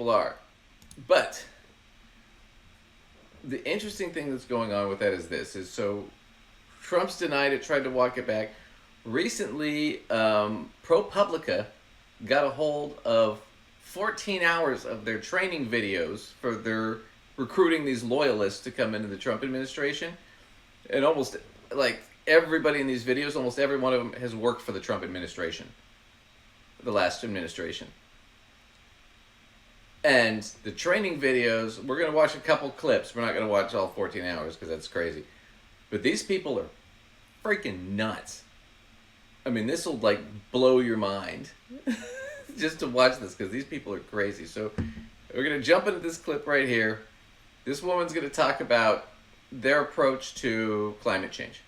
people are. But the interesting thing that's going on with that is this: is so Trump's denied it, tried to walk it back. Recently, ProPublica got a hold of 14 hours of their training videos for their recruiting these loyalists to come into the Trump administration. And almost like everybody in these videos, almost every one of them has worked for the Trump administration, the last administration. And the training videos, we're going to watch a couple clips. We're not going to watch all 14 hours because that's crazy. But these people are freaking nuts. I mean, this will like blow your mind just to watch this because these people are crazy. So we're going to jump into this clip right here. This woman's going to talk about their approach to climate change.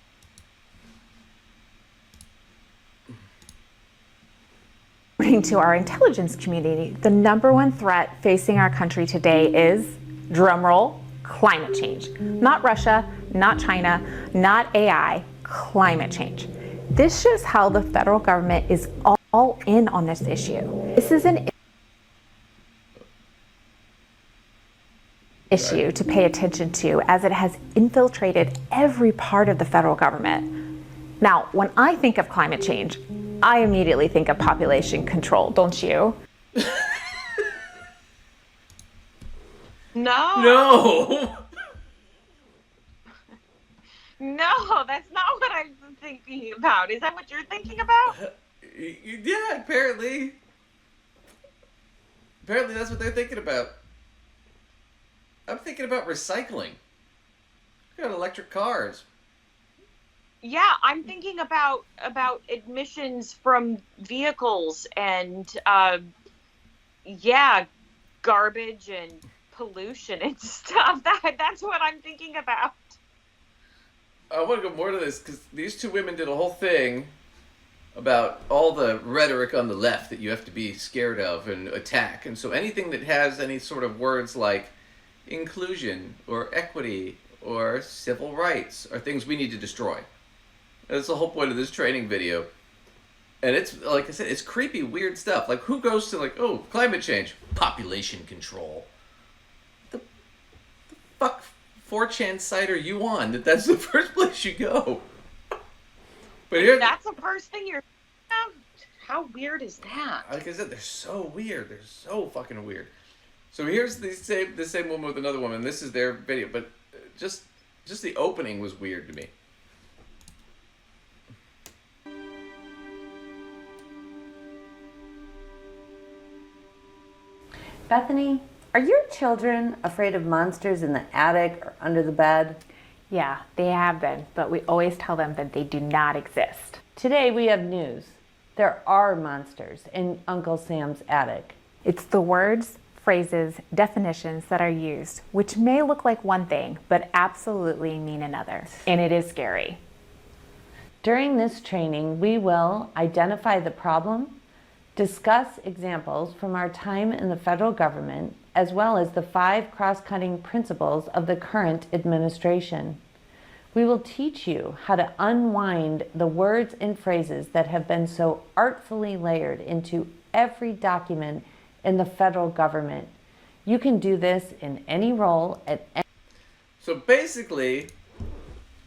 According to our intelligence community, the number one threat facing our country today is, drumroll, climate change. Not Russia, not China, not AI, climate change. This shows how the federal government is all in on this issue. This is an issue to pay attention to as it has infiltrated every part of the federal government. Now, when I think of climate change, I immediately think of population control, don't you? No. No, that's not what I'm thinking about. Is that what you're thinking about? Yeah, apparently. Apparently that's what they're thinking about. I'm thinking about recycling. We got electric cars. Yeah, I'm thinking about emissions from vehicles and garbage and pollution and stuff. That's what I'm thinking about. I want to go more to this because these two women did a whole thing about all the rhetoric on the left that you have to be scared of and attack. And so anything that has any sort of words like inclusion or equity or civil rights are things we need to destroy. That's the whole point of this training video. And it's, like I said, it's creepy, weird stuff. Like, who goes to, like, oh, climate change, population control? The fuck 4chan site are you on that that's the first place you go? But here, that's the first thing you're... How weird is that? Like I said, they're so weird. They're so fucking weird. So here's the same woman with another woman. This is their video, but just the opening was weird to me. Bethany, are your children afraid of monsters in the attic or under the bed? Yeah, they have been, but we always tell them that they do not exist. Today we have news. There are monsters in Uncle Sam's attic. It's the words, phrases, definitions that are used, which may look like one thing, but absolutely mean another. And it is scary. During this training, we will identify the problem, discuss examples from our time in the federal government, as well as the 5 cross-cutting principles of the current administration. We will teach you how to unwind the words and phrases that have been so artfully layered into every document in the federal government. You can do this in any role at any... So basically,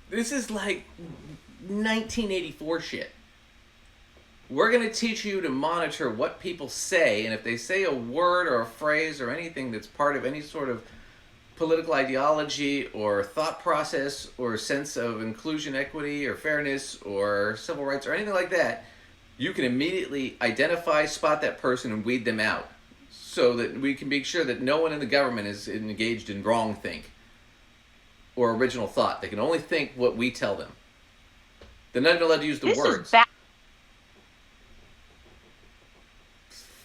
this is like 1984 shit. We're going to teach you to monitor what people say, and if they say a word or a phrase or anything that's part of any sort of political ideology or thought process or sense of inclusion, equity, or fairness or civil rights or anything like that, you can immediately identify, spot that person, and weed them out so that we can be sure that no one in the government is engaged in wrong think or original thought. They can only think what we tell them. They're not even allowed to use the This words. is bad.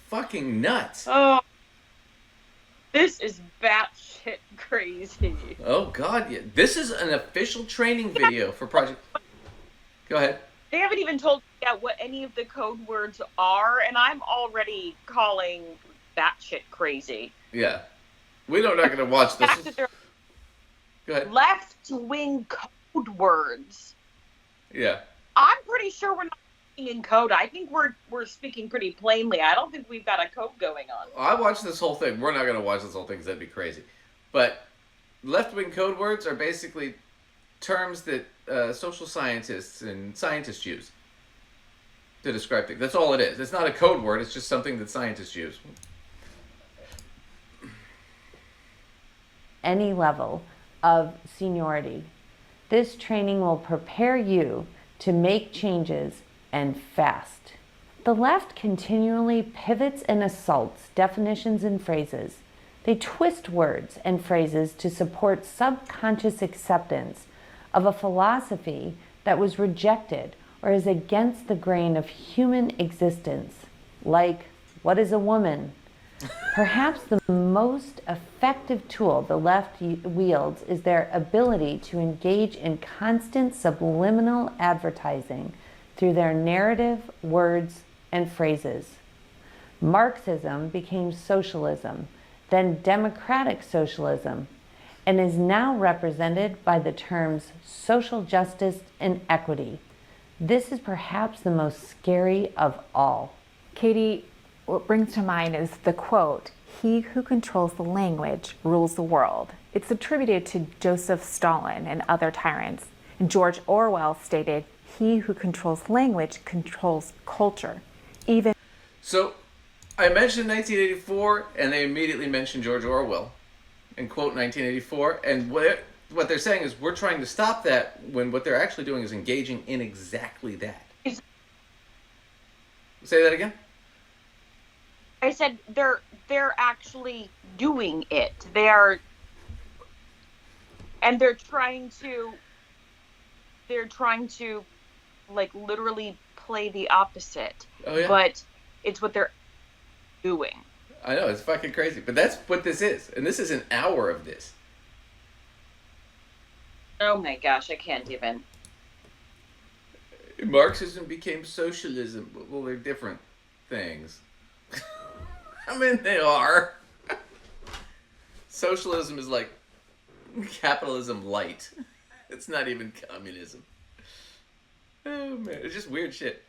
Fucking nuts. Oh, this is batshit crazy. Oh God, yeah. This is an official training video for Project. Go ahead. They haven't even told me yet what any of the code words are, and I'm already calling batshit crazy. Yeah, we're not going to watch this. Back to their Go ahead. left-wing code words. Yeah. I'm pretty sure we're not In code, I think we're speaking pretty plainly. I don't think we've got a code going on. I watched this whole thing. We're not going to watch this whole thing because that'd be crazy. But left-wing code words are basically terms that social scientists and scientists use to describe things. That's all it is. It's not a code word. It's just something that scientists use. Any level of seniority. This training will prepare you to make changes and fast. The left continually pivots and assaults definitions and phrases. They twist words and phrases to support subconscious acceptance of a philosophy that was rejected or is against the grain of human existence, like, what is a woman? Perhaps the most effective tool the left wields is their ability to engage in constant subliminal advertising through their narrative, words, and phrases. Marxism became socialism, then democratic socialism, and is now represented by the terms social justice and equity. This is perhaps the most scary of all. Katie, what brings to mind is the quote, "He who controls the language rules the world." It's attributed to Joseph Stalin and other tyrants. And George Orwell stated, "He who controls language controls culture." Even So, I mentioned 1984, and they immediately mentioned George Orwell and quote 1984. And what they're saying is we're trying to stop that when what they're actually doing is engaging in exactly that. Say that again? I said they're actually doing it. They're trying to like literally play the opposite. Oh, yeah. But it's what they're doing. I know, it's fucking crazy. But that's what this is. And this is an hour of this. Oh my gosh, I can't even. Marxism became socialism. Well, they're different things. I mean, they are. Socialism is like capitalism light. It's not even communism. Oh, man. It's just weird shit.